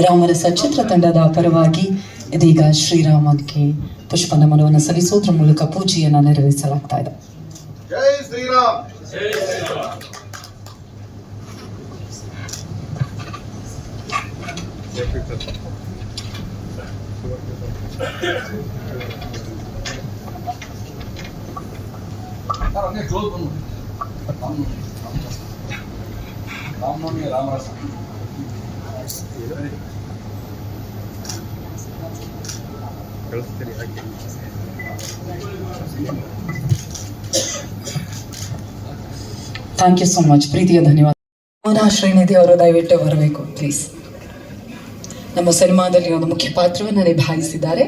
ರಾಮರಸ ಚಿತ್ರತಂಡದ ಪರವಾಗಿ ಇದೀಗ ಶ್ರೀರಾಮನಿಗೆ ಪುಷ್ಪ ನಮನವನ್ನು ಸಲ್ಲಿಸೋದ್ರ ಮೂಲಕ ಪೂಜೆಯನ್ನು ನೆರವೇರಿಸಲಾಗ್ತಾ ಇದೆ. ಜೈ ಶ್ರೀರಾಮ್. ರಾಮನವಮಿ ರಾಮರಸ ಥ್ಯಾಂಕ್ ಯು ಸೋ ಮಚ್. ಪ್ರೀತಿಯ ಧನ್ಯವಾದ. ಶ್ರೀನಿಧಿ ಅವರು ದಯವಿಟ್ಟು ಬರಬೇಕು ಪ್ಲೀಸ್. ನಮ್ಮ ಸಿನಿಮಾದಲ್ಲಿ ಒಂದು ಮುಖ್ಯ ಪಾತ್ರವನ್ನು ನಿಭಾಯಿಸಿದ್ದಾರೆ.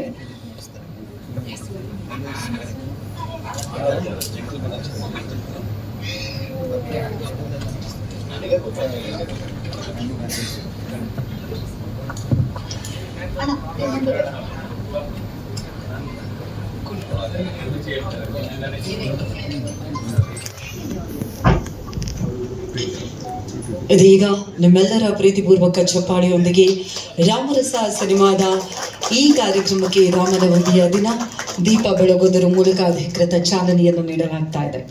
ಇದೀಗ ನಿಮ್ಮೆಲ್ಲರ ಪ್ರೀತಿಪೂರ್ವಕ ಚಪ್ಪಾಳಿಯೊಂದಿಗೆ ರಾಮರಸ ಸಿನಿಮಾದ ಈ ಕಾರ್ಯಕ್ರಮಕ್ಕೆ ರಾಮನವಮಿಯ ದಿನ ದೀಪ ಬೆಳಗೋದರ ಮೂಲಕ ಅಧಿಕೃತ ಚಾಲನೆಯನ್ನು ನೀಡಲಾಗ್ತಾ ಇದೆ.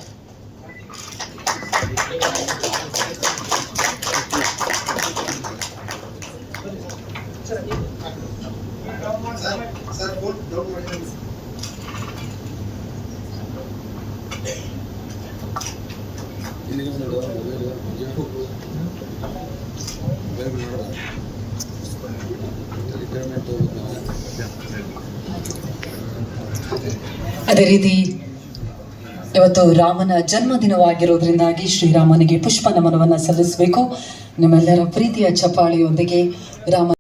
ಅದೇ ರೀತಿ ಇವತ್ತು ರಾಮನ ಜನ್ಮದಿನವಾಗಿರೋದ್ರಿಂದಾಗಿ ಶ್ರೀರಾಮನಿಗೆ ಪುಷ್ಪ ನಮನವನ್ನು ಸಲ್ಲಿಸಬೇಕು. ನಿಮ್ಮೆಲ್ಲರ ಪ್ರೀತಿಯ ಚಪ್ಪಾಳಿಯೊಂದಿಗೆ ರಾಮ